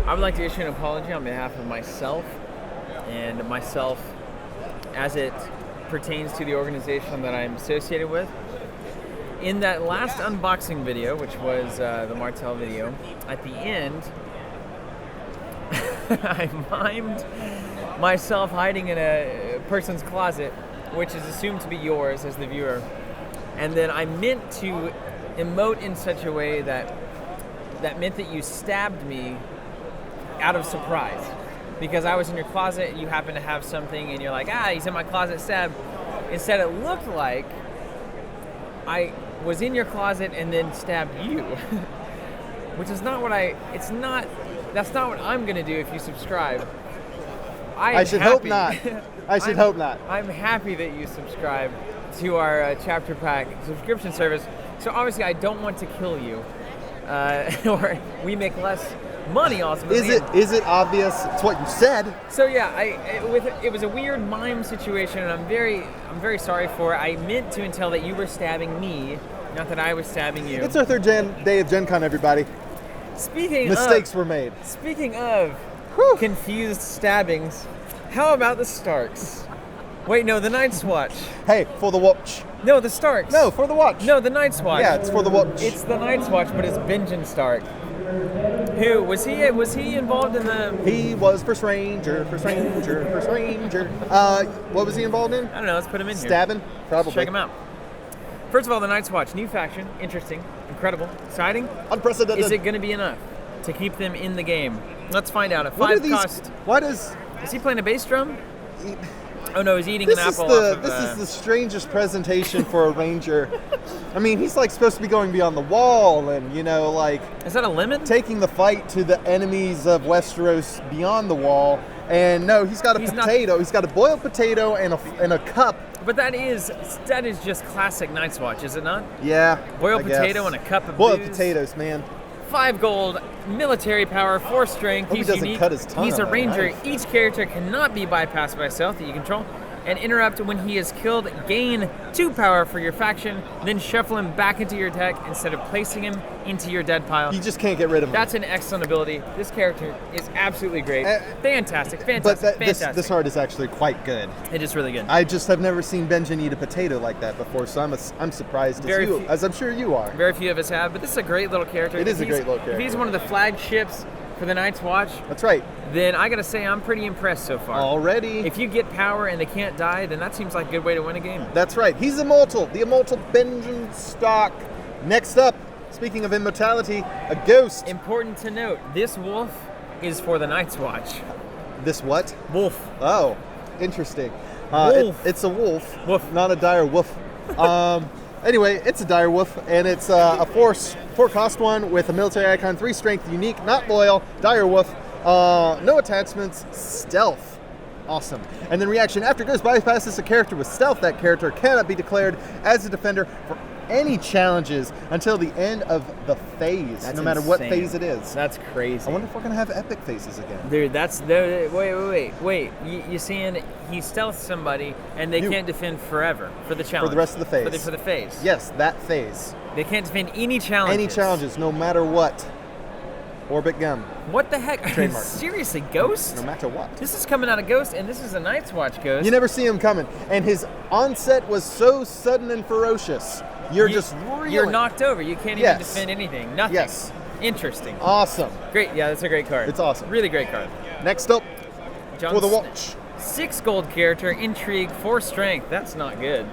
I would like to issue an apology on behalf of myself as it pertains to the organization that I'm associated with. In that last unboxing video, which was the Martell video, at the end, I mimed myself hiding in a person's closet, which is assumed to be yours as the viewer. And then I meant to emote in such a way that meant that you stabbed me out of surprise. Because I was in your closet, you happen to have something, and you're like, he's in my closet, stab. Instead, it looked like I was in your closet and then stabbed you. Which is not what that's not what I'm going to do if you subscribe. I should hope not. Hope not. I'm happy that you subscribe to our Chapter Pack subscription service. So obviously I don't want to kill you. Or we make less money ultimately. Is it obvious? It's what you said. So yeah, it was a weird mime situation, and I'm very sorry for it. I meant to entail that you were stabbing me, not that I was stabbing you. It's our third day of GenCon, everybody. Mistakes were made. Speaking of confused stabbings, how about the Starks? Wait, no, the Night's Watch. Hey, for the watch. No, the Starks. No, for the watch. No, the Night's Watch. Yeah, it's for the watch. It's the Night's Watch, but it's Benjen Stark. Who was he? Was he involved in the? He was First Ranger. What was he involved in? I don't know. Let's put him in Stabbing? here. Probably. Let's check him out. First of all, the Night's Watch, new faction, interesting, incredible, exciting. Unprecedented. Is it going to be enough to keep them in the game? Let's find out. At 5 cost. Is he playing a bass drum? Oh no, he's eating an apple. This is the strangest presentation for a ranger. I mean, he's like supposed to be going beyond the wall, and Is that a lemon? Taking the fight to the enemies of Westeros beyond the wall. And no, he's got a potato. He's got a boiled potato and a cup. But that is just classic Night's Watch, is it not? Yeah. Boiled potato and a cup of boiled booze. potatoes, man. 5 gold, military power, 4 strength. Hope He's he doesn't unique. cut his tongue He's a on that ranger. knife. Each character cannot be bypassed by stealth that you control. And interrupt when he is killed. Gain 2 power for your faction. Then shuffle him back into your deck instead of placing him into your dead pile. You just can't get rid of him. That's an excellent ability. This character is absolutely great. Fantastic. But this art is actually quite good. It is really good. I just have never seen Benjen eat a potato like that before, so I'm surprised as I'm sure you are. Very few of us have, but this is a great little character. It is a great little character. If he's one of the flagships for the Night's Watch, that's right. Then I gotta say I'm pretty impressed so far. Already. If you get power and they can't die, then that seems like a good way to win a game. That's right. He's immortal. The immortal Benjen Stark. Next up, speaking of immortality, a ghost. Important to note, this wolf is for the Night's Watch. This what? Wolf. Oh, interesting. Wolf. It's a wolf. Wolf. Not a dire wolf. Anyway, it's a dire wolf, and it's a 4 cost one with a military icon, 3 strength, unique, not loyal, dire wolf, no attachments, stealth. Awesome. And then reaction, after ghost bypasses a character with stealth, that character cannot be declared as a defender for any challenges until the end of the phase, That's no matter insane. what phase it is. That's crazy. I wonder if we're going to have epic phases again. Dude, wait. You saying he stealths somebody and they can't defend forever for the challenge? For the rest of the phase. For the phase. Yes, that phase. They can't defend any challenges. Any challenges, no matter what. Orbit gun. What the heck? Trademark. Seriously, Ghost? No matter what. This is coming out of Ghost, and this is a Night's Watch Ghost. You never see him coming. And his onset was so sudden and ferocious. You're knocked over. You can't even defend anything. Nothing. Yes. Interesting. Awesome. Great. Yeah, that's a great card. It's awesome. Really great card. Next up, for the watch. 6 gold character, intrigue, 4 strength. That's not good.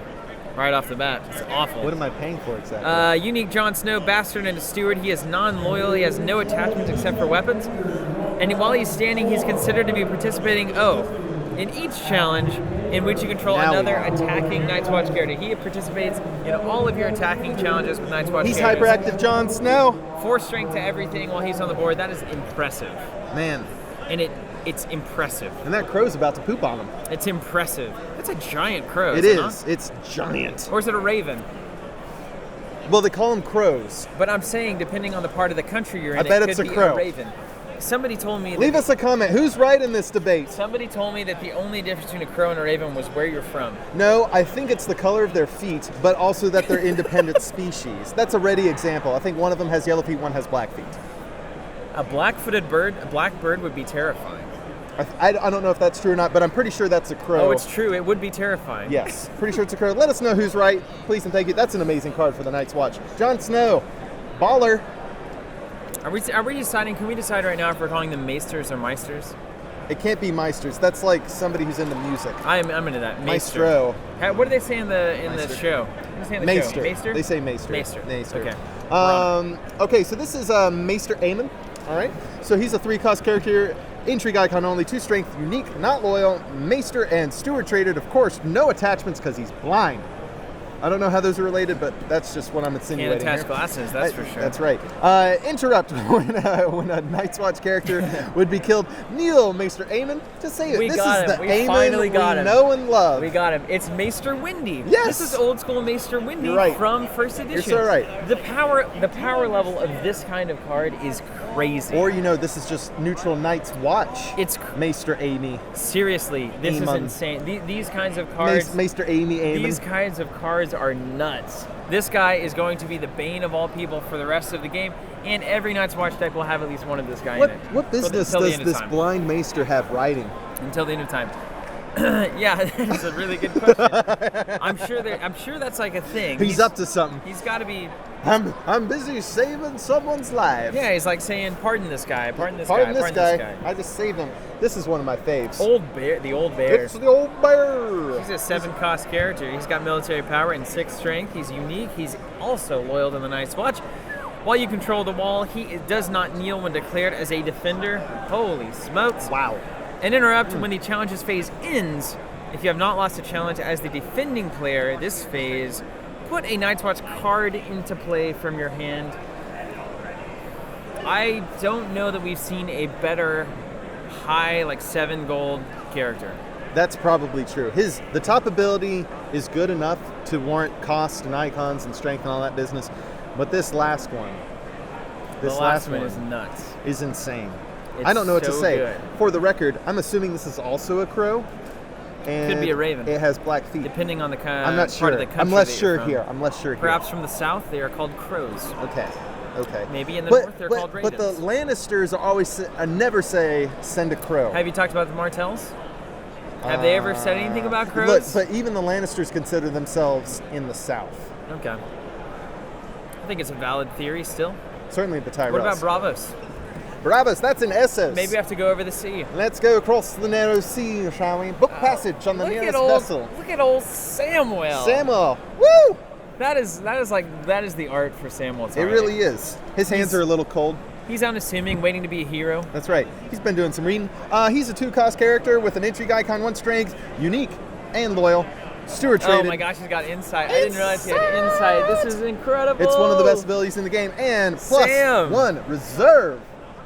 Right off the bat. It's awful. What am I paying for exactly? Unique Jon Snow, bastard and a Stewart. He is non-loyal. He has no attachments except for weapons. And while he's standing, he's considered to be participating, in each challenge in which you control another attacking Night's Watch character. He participates in all of your attacking challenges with Night's Watch He's characters. hyperactive Jon Snow. 4 strength to everything while he's on the board. That is impressive. Man. And it's impressive. And that crow's about to poop on him. It's impressive. That's a giant crow. It is. It's giant. Or is it a raven? Well, they call them crows. But I'm saying, depending on the part of the country you're in, I bet it it's could a be crow. a raven. Somebody told me. Leave us a comment. Who's right in this debate? Somebody told me that the only difference between a crow and a raven was where you're from. No, I think it's the color of their feet, but also that they're independent species. That's a ready example. I think one of them has yellow feet, one has black feet. A black-footed bird, a black bird would be terrifying. I don't know if that's true or not, but I'm pretty sure that's a crow. Oh, it's true. It would be terrifying. Yes, pretty sure it's a crow. Let us know who's right, please and thank you. That's an amazing card for the Night's Watch. Jon Snow, baller. Are we deciding? Can we decide right now if we're calling them Maesters or Meisters? It can't be Meisters. That's like somebody who's into music. I'm into that. Maestro. What do they say in the Maester. show? What do they say in the Maester. show? Maester. They say Maester. Maester. Okay. Okay, so this is Maester Aemon. All right. So he's a 3-cost character, intrigue icon only, 2 strength, unique, not loyal, Maester and Stewart traded. Of course, no attachments because he's blind. I don't know how those are related, but that's just what I'm insinuating. Can't attach here. glasses, that's for sure. That's right. Interrupt when a Night's Watch character would be killed. Kneel, Maester Aemon, to say it. We this got is him. the We Aemon finally got we him. know and love. We got him. It's Maester Windy. Yes. This is old school Maester Windy You're right. from first edition. You're so right. The power level of this kind of card is crazy. Or this is just neutral Night's Watch. It's Maester Amy. seriously, this Aemon. is insane. These kinds of cards. Maester Amy Aemon. These kinds of cards are nuts. This guy is going to be the bane of all people for the rest of the game, and every Night's Watch deck will have at least one of this guy in it. What business until the does end of this time. blind Maester have riding? Until the end of time. Yeah, that's a really good question. I'm sure that's like a thing. He's up to something. He's got to be. I'm busy saving someone's life. Yeah, he's like saying, "Pardon this guy. Pardon this Pardon guy. this guy. I just saved him. This is one of my faves. Old bear, the old bear. It's the old bear. He's a 7-cost character. He's got military power and 6 strength. He's unique. He's also loyal to the Night's Watch. While you control the wall, he does not kneel when declared as a defender. Holy smokes! Wow. And interrupt when the challenge's phase ends. If you have not lost a challenge as the defending player this phase, put a Night's Watch card into play from your hand. I don't know that we've seen a better high, like 7 gold character. That's probably true. The top ability is good enough to warrant cost and icons and strength and all that business, but this last one, The last one is nuts. Is insane. It's I don't know what to so say. good. For the record, I'm assuming this is also a crow. And Could be a raven. It has black feet. Depending on the I'm not sure. part of the country I'm less that sure you're from. here. I'm less sure here. Perhaps from the south, they are called crows. Okay. Maybe in the north, they're called ravens. But the Lannisters always never say send a crow. Have you talked about the Martells? Have they ever said anything about Look, crows? but even the Lannisters consider themselves in the south. Okay. I think it's a valid theory still. Certainly the Tyrells. What about Bravos? Bravos, that's in Essos. Maybe we have to go over the sea. Let's go across the narrow sea, shall we? Book passage on the nearest vessel. Look at old Samwell. Samwell. Woo! That is the art for Samwell. It really is. His hands are a little cold. He's unassuming, waiting to be a hero. That's right. He's been doing some reading. He's a 2-cost character with an intrigue icon, 1 strength, unique and loyal. Stewart traded. Oh my gosh, he's got insight. I didn't realize he had insight. This is incredible. It's one of the best abilities in the game. And plus Sam. 1 reserve.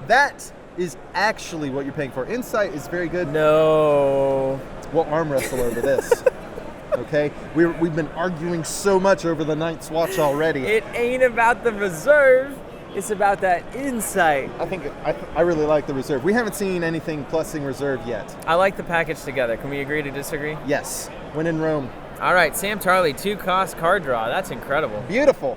That is actually what you're paying for. Insight is very good. No. We'll arm wrestle over this. Okay? We've been arguing so much over the Night's Watch already. It ain't about the reserve. It's about that insight. I really like the reserve. We haven't seen anything plussing reserve yet. I like the package together. Can we agree to disagree? Yes. When in Rome. All right, Sam Tarley, 2-cost card draw. That's incredible. Beautiful.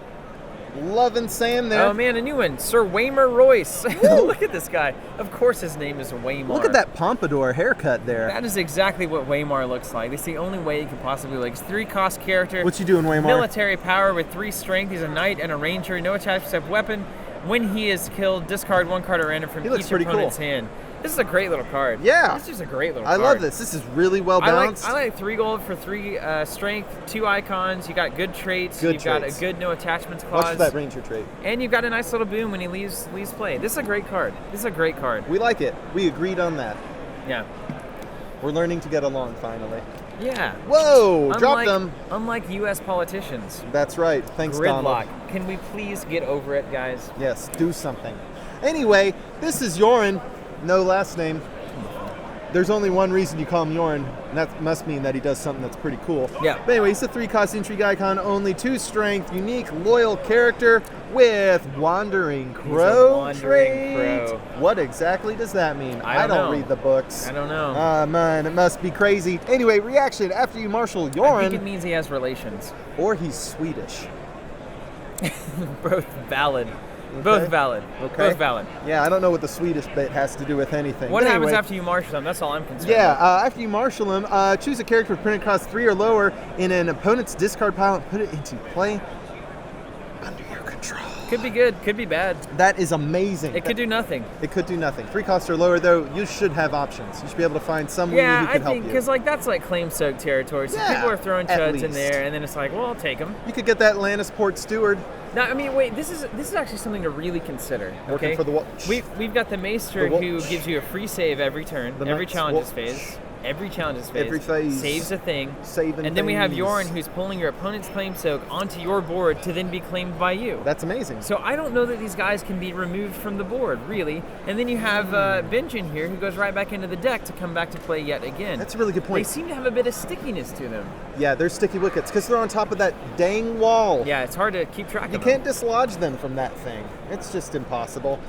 Loving Sam there. Oh man, a new one. Sir Waymar Royce. Look at this guy. Of course his name is Waymar. Look at that pompadour haircut there. That is exactly what Waymar looks like. It's the only way he could possibly look. He's 3-cost character. What you doing, Waymar? Military power with 3 strength. He's a knight and a ranger. No attachments except weapon. When he is killed, discard 1 card at random from each opponent's hand. This is a great little card. Yeah. This is just a great little I card. love this. This is really well balanced. I like 3 gold for 3 strength, 2 icons. You got good traits. You've got a good no attachments clause. Watch that ranger trait. And you've got a nice little boom when he leaves play. This is a great card. This is a great card. We like it. We agreed on that. Yeah. We're learning to get along finally. Yeah. Whoa! Drop them. Unlike U.S. politicians. That's right. Thanks, Gridlock. Donald. Can we please get over it, guys? Yes, do something. Anyway, this is Yoren. No last name. There's only one reason you call him Yoren, and that must mean that he does something that's pretty cool. Yeah. But anyway, he's a 3-cost intrigue icon, only 2 strength, unique, loyal character with Wandering Crow. He's a wandering crow. What exactly does that mean? I don't know. read the books. I don't know. Ah, man, it must be crazy. Anyway, reaction after you marshal Yoren. I think it means he has relations. Or he's Swedish. Both valid. Both valid. Okay. Both valid. Yeah, I don't know what the Swedish bit has to do with anything. What But happens anyway, after you marshal them? That's all I'm concerned Yeah, with. after you marshal them, choose a character with printed cost 3 or lower in an opponent's discard pile and put it into play under your control. Could be good, could be bad. That is amazing. It could do nothing. It could do nothing. 3 costs or lower, though, you should have options. You should be able to find someone Yeah, who I can help think, you. because like that's like claim-soaked territory. So Yeah, people are throwing at chuds in least. there, and then it's like, well, I'll take them. You could get that Lannisport Steward Now, I mean, wait. This is actually something to really consider. working Okay. for the Watch. We've got the Maester The who Watch. gives you a free save every turn, The every Knight's challenges Watch. phase. Every challenges phase. Every phase. Saves a thing. Saving And then we have things. Yorn who's pulling your opponent's claim soak onto your board to then be claimed by you. That's amazing. So I don't know that these guys can be removed from the board, really. And then you have Benjen here, who goes right back into the deck to come back to play yet again. That's a really good They point. seem to have a bit of stickiness to them. Yeah, they're sticky wickets because they're on top of that dang wall. Yeah, it's hard to keep track You of can't dislodge them from that thing. It's just impossible.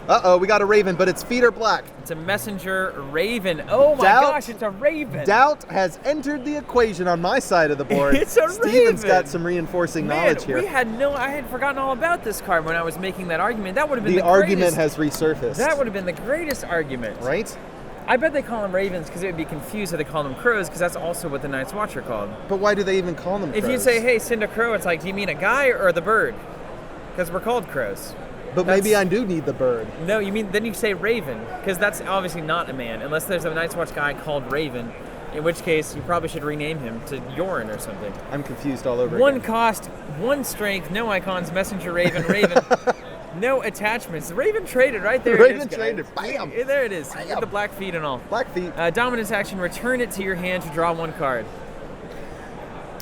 Uh-oh, we got a Raven, but its feet are black. them. It's a messenger raven. Oh my Doubt- gosh, it's a raven. Doubt has entered the equation on my side of the board. It's a Steven's Raven. got some reinforcing knowledge here. I had forgotten all about this card when I was making that argument. That would have been The the argument greatest. has resurfaced. That would have been the greatest argument. Right? I bet they call them ravens because it would be confused if they call them crows because that's also what the Night's Watch are called. But why do they even call them If you crows? say, hey, send a crow, it's like, do you mean a guy or the bird? Because we're called crows. But maybe I that's- do need the bird. No, you mean, then you say raven because that's obviously not a man unless there's a Night's Watch guy called Raven, in which case you probably should rename him to Yorn or something. I'm confused all over One again. cost, one strength, no icons, messenger raven, raven. No attachments. Raven traded right there. Raven it is, guys. traded. Bam! Yeah, there it is. Bam! With the black feet and all. Black feet. Dominance action, return it to your hand to draw one card.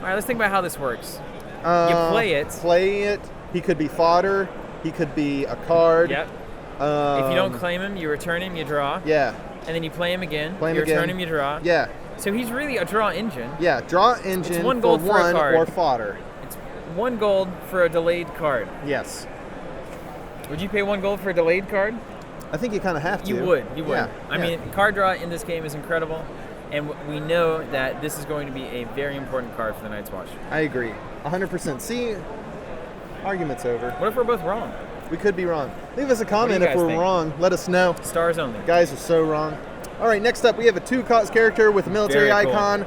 All right, let's think about how this works. You play it. Play it. He could be fodder. He could be a card. Yep. Um, If you don't claim him, you return him, you draw. Yeah. And then you play him again. Play him you return again. him, you draw. Yeah. So he's really a draw engine. Yeah. Draw engine one gold for for a one card. or fodder. It's 1 gold for a delayed card. Yes. Would you pay 1 gold for a delayed card? I think you kind of have to. You would. You would. Yeah. I yeah. mean, card draw in this game is incredible, and we know that this is going to be a very important card for the Night's Watch. I agree. 100%. See, argument's over. What if we're both wrong? We could be wrong. Leave us a comment you if guys we're think? wrong. Let us know. Stars only. Guys are so wrong. All right, next up we have a 2-cost character with a military Very cool. icon,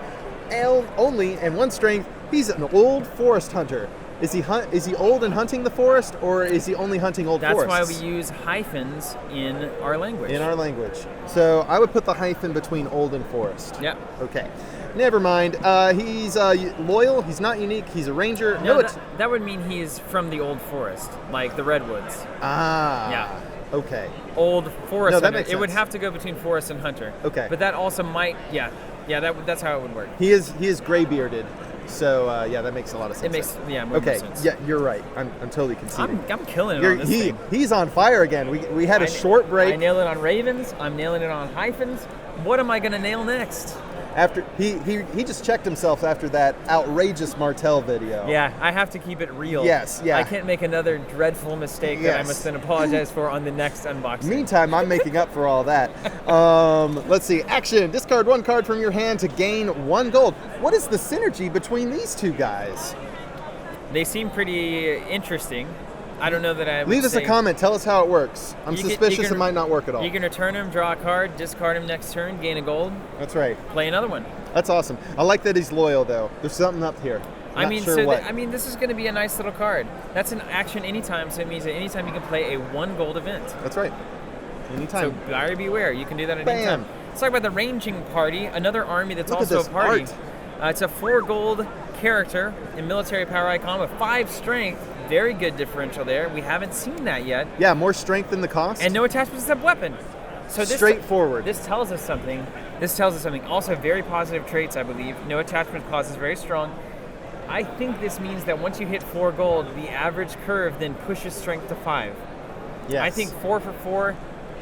only, and 1 strength. He's an old forest hunter. Is he old and hunting the forest, or is he only hunting old That's forests? why we use hyphens in our language. In our language. So I would put the hyphen between old and forest. Yep. Okay. Never mind. He's loyal. He's not unique. He's a ranger. No, it's that would mean he's from the old forest, like the redwoods. Yeah. Okay. Old forest. No, that hunter. makes It would sense. have to go between forest and hunter. Okay. But that also might, that's how it would work. He is gray bearded. So yeah, that makes a lot of sense. It makes more Okay. sense. Yeah, you're right. I'm totally conceding. I'm killing it on this thing. He's on fire again. We had a short break. I nailed it on ravens. I'm nailing it on hyphens. What am I going to nail next? After he just checked himself after that outrageous Martell video. Yeah, I have to keep it real. Yes, yeah. I can't make another dreadful mistake that I Yes. must then apologize for on the next unboxing. Meantime, I'm making up for all that. Let's see. Action. Discard 1 card from your hand to gain 1 gold. What is the synergy between these two guys? They seem pretty interesting. I don't know that I would Leave us a say- comment. Tell us how it works. I'm You can- suspicious you can- it might not work at all. You can return him, draw a card, discard him next turn, gain a gold, That's right. play another one. That's awesome. I like that he's loyal, though. There's something up here. Not sure what. This is going to be a nice little card. That's an action anytime, so it means that anytime you can play a 1 gold event. That's right. So Anytime. buyer beware. You can do that at Bam. any time. Let's talk about the ranging party, another army that's Look at also this a party. art. It's a 4 gold character in military power icon with 5 strength. Very good differential there. We haven't seen that yet. Yeah, more strength than the cost. And no attachments except weapon. So this Straightforward. This tells us something. Also very positive traits, I believe. No attachment clause is very strong. I think this means that once you hit 4 gold, the average curve then pushes strength to 5. Yes. I think 4 for 4,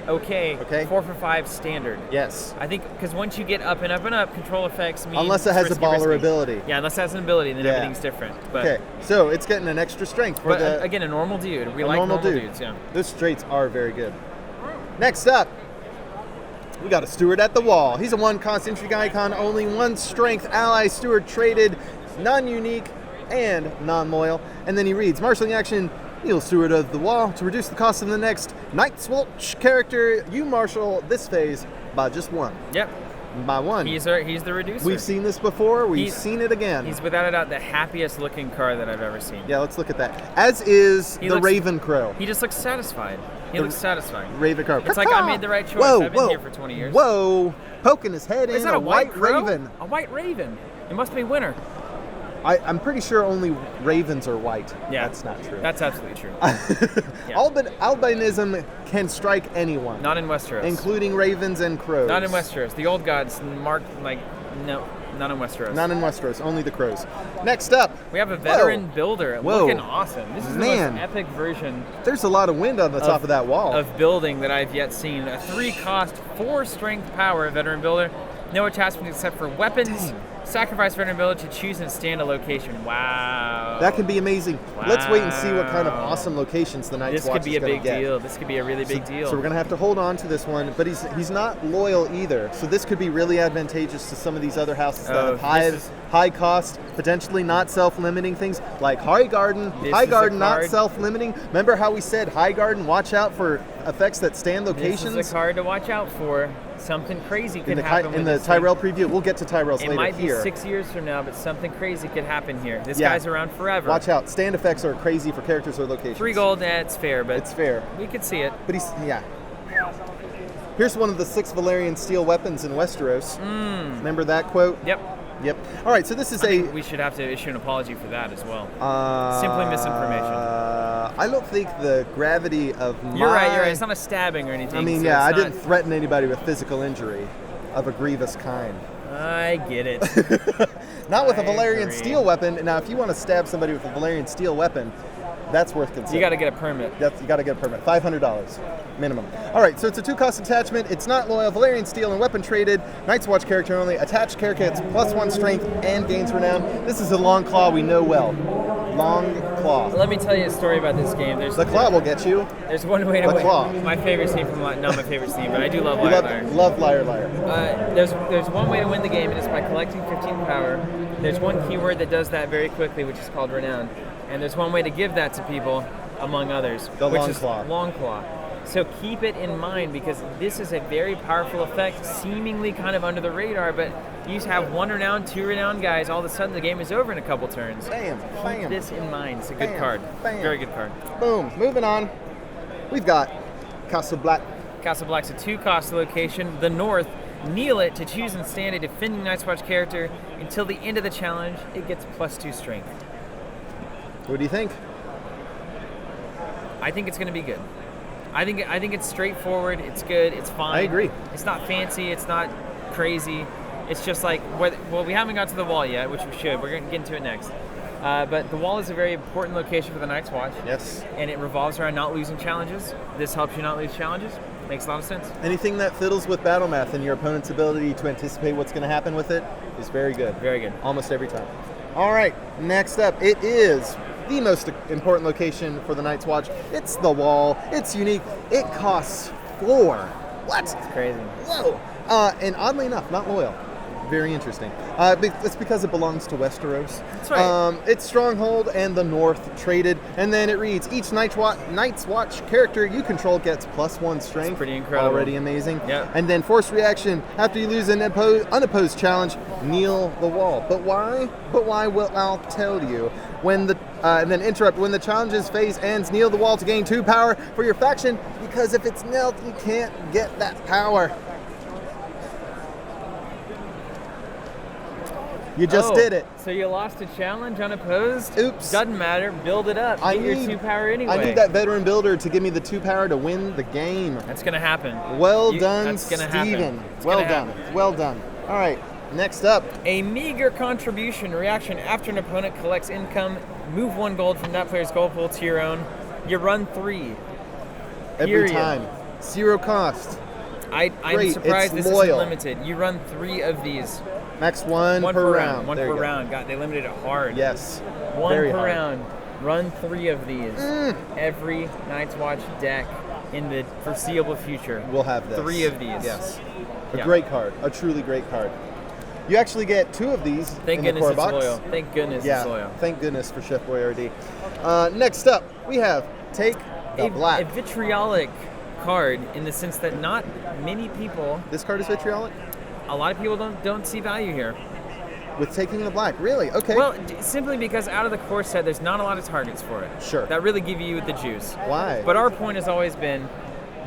okay. Okay. 4 for 5, standard. Yes. I think because once you get up and up and up, control effects mean Unless it has a risky, baller risky. ability. Yeah, unless it has an ability, then Yeah. everything's different. But, Okay, so it's getting an extra strength for but the again, a normal dude. We a like normal dude. dudes, yeah. Those straights are very good. Next up, we got a Stewart at the wall. He's a 1-cost intrigue icon, only 1 strength ally. Stewart traded, non-unique and non-loyal. And then he reads, marshalling action. Neil Stewart of the Wall. To reduce the cost of the next Night's Watch character, you marshal this phase by just one. Yep. By one. He's the reducer. We've seen this before. We've seen it again. He's without a doubt the happiest looking card that I've ever seen. Yeah, let's look at that. As is the Raven Crow. He just looks satisfied. He looks satisfying. Raven Crow. It's like I made the right choice. I've been here for 20 years. Whoa! Poking his head Is in that a white raven. A white raven. It must be winter. I'm pretty sure only ravens are white. Yeah. That's not true. That's absolutely true. Yeah. Albinism can strike anyone. Not in Westeros. Including ravens and crows. Not in Westeros. The old gods marked no, not in Westeros. Not in Westeros. Only the crows. Next up. We have a veteran builder. Whoa. Looking awesome. This is the most epic version. There's a lot of wind on the top of that wall. Of building that I've yet seen. A 3-cost, 4-strength power veteran builder. No attachment except for weapons. Dang. Sacrifice veteran builder to choose and stand a location. Wow. That could be amazing. Wow. Let's wait and see what kind of awesome locations the Night's Watch is going to get. This could be a big deal. This could be a really big deal. So we're going to have to hold on to this one, but he's not loyal either. So this could be really advantageous to some of these other houses that have high cost, potentially not self-limiting things like Highgarden. Highgarden not self-limiting. Remember how we said Highgarden, watch out for effects that stand locations? This is a card to watch out for. Something crazy could happen in the Tyrell preview. We'll get to Tyrell's later. It might be here. 6 years from now, but something crazy could happen here. This guy's around forever. Watch out. Stand effects are crazy for characters or locations. 3 gold, it's fair, but it's fair. We could see it. But here's one of the 6 Valyrian Steel weapons in Westeros. Remember that quote? Yep. All right, so this is we should have to issue an apology for that as well. Simply misinformation. I don't think the gravity of You're right. It's not a stabbing or anything. I mean, so I didn't threaten anybody with physical injury of a grievous kind. I get it. Not with a Valyrian Steel weapon. Now, if you want to stab somebody with a Valyrian Steel weapon, that's worth considering. You got to get a permit. You got to get a permit. $500 minimum. All right, so it's a 2-cost attachment. It's not loyal. Valyrian Steel and weapon traded. Night's Watch character only. Attached character gets +1 strength and gains renown. This is a long claw we know well. Long claw. Let me tell you a story about this game. The claw will get you. There's one way to win. Claw. My favorite scene from not my favorite scene, but I do love Liar Liar. Love Liar Liar. There's one way to win the game, and it's by collecting 15 power. There's one keyword that does that very quickly, which is called renown. And there's one way to give that to people, among others, which is long claw. So keep it in mind, because this is a very powerful effect, seemingly kind of under the radar, but you have 1 renown, 2 renown guys, all of a sudden the game is over in a couple turns. Keep this in mind. It's a good card. Very good card. Boom. Moving on. We've got Castle Black. Castle Black's a 2-cost location. The North. Kneel it to choose and stand a defending Night's Watch character. Until the end of the challenge, it gets +2 strength. What do you think? I think it's going to be good. I think it's straightforward. It's good. It's fine. I agree. It's not fancy. It's not crazy. It's just like, well, we haven't got to the wall yet, which we should. We're going to get into it next. But the wall is a very important location for the Night's Watch. Yes. And it revolves around not losing challenges. This helps you not lose challenges. Makes a lot of sense. Anything that fiddles with battle math and your opponent's ability to anticipate what's going to happen with it is very good. Very good. Almost every time. All right, next up, it is the most important location for the Night's Watch. It's the wall. It's unique. It costs 4. What? It's crazy. Whoa. And oddly enough, not loyal. Very interesting. It's because it belongs to Westeros. That's right. It's Stronghold and the North traded, and then it reads, each Night's Watch character you control gets +1 strength. That's pretty incredible. Already amazing. Yep. And then forced reaction, after you lose an unopposed challenge, kneel the wall. But why? Well, I'll tell you. And then interrupt. When the challenge's phase ends, kneel the wall to gain 2 power for your faction, because if it's knelt, you can't get that power. You just did it. So you lost a challenge unopposed? Oops. Doesn't matter. Build it up. Get your 2 power anyway. I need that veteran builder to give me the 2 power to win the game. That's going to happen. Well done, that's gonna Steven. happen. Well done. Well done. All right. Next up. A meager contribution reaction after an opponent collects income. Move 1 gold from that player's gold pool to your own. You run 3. Every time. 0 cost. I'm surprised this isn't limited. You run 3 of these. Max 1 per round. 1 per round. God, they limited it hard. Yes. 1 Very per hard. round. Run 3 of these. Every Night's Watch deck in the foreseeable future. We'll have this. 3 of these. Yes. A great card. A truly great card. You actually get 2 of these Thank in goodness the core it's box. loyal. Thank goodness it's loyal. Thank goodness for Chef Boyardee. Next up, we have Take the black. A vitriolic card in the sense that not many people, This card is vitriolic? a lot of people don't see value here. With taking the black, really? Okay. Well, simply because out of the core set, there's not a lot of targets for it. Sure. That really give you the juice. Why? But our point has always been,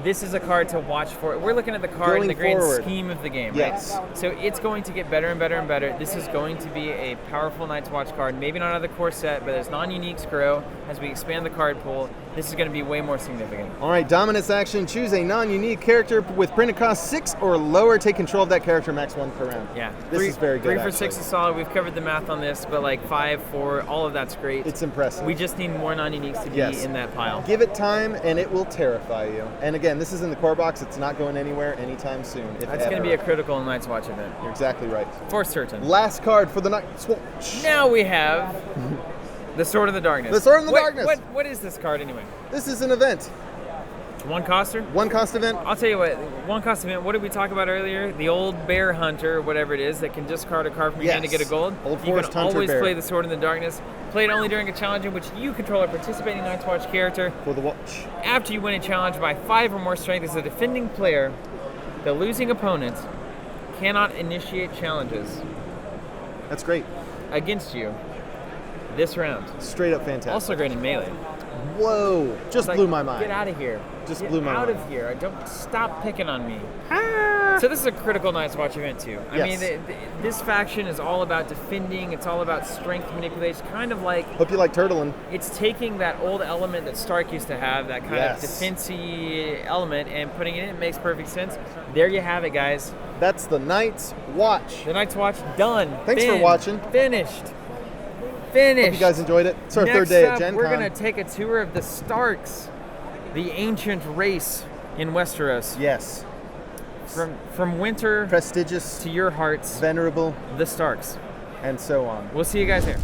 this is a card to watch for. We're looking at the card Going in the grand forward. scheme of the game, Yes. right? So it's going to get better and better and better. This is going to be a powerful Night's Watch card. Maybe not out of the core set, but as non-uniques grow, as we expand the card pool, this is going to be way more significant. All right, dominance action. Choose a non-unique character with printed cost 6 or lower. Take control of that character, max 1 per round. Yeah. This is very good, 3 for actually. 6 is solid. We've covered the math on this, but like 5, 4, all of that's great. It's impressive. We just need more non-uniques to be Yes. in that pile. Give it time, and it will terrify you. And again, this is in the core box. It's not going anywhere anytime soon. That's going to be a critical Night's Watch event. You're exactly right. For certain. Last card for the Night's Watch. Now we have the Sword of the Darkness. The Sword of the Darkness. What is this card anyway? This is an event. One coster? One cost event. I'll tell you what, one cost event, what did we talk about earlier? The old bear hunter, whatever it is, that can discard a card from your hand to Yes. get a gold. Old You Forest can Hunter always bear. play the Sword in the Darkness. Play it only during a challenge in which you control a participating Night's Watch character. For the watch. After you win a challenge by 5 or more strength as a defending player, the losing opponent cannot initiate challenges That's great. against you this round. Straight up fantastic. Also great in melee. Whoa. Just Like, blew my mind. Get out of here. Just Get blew my out mind. of here. Don't stop picking on me. So this is a critical Night's Watch event too. I Yes. mean, this faction is all about defending. It's all about strength manipulation. Kind of like Hope you like turtling. it's taking that old element that Stark used to have, that kind Yes. of defensive element, and putting it in. It makes perfect sense. There you have it, guys. That's the Night's Watch. The Night's Watch done. Thanks for watching. Finished. Hope you guys enjoyed it. It's our Next third day up, at GenCon. we're going to take a tour of the Starks, the ancient race in Westeros. Yes. From winter Prestigious, to your hearts, venerable, the Starks. and so on. We'll see you guys there.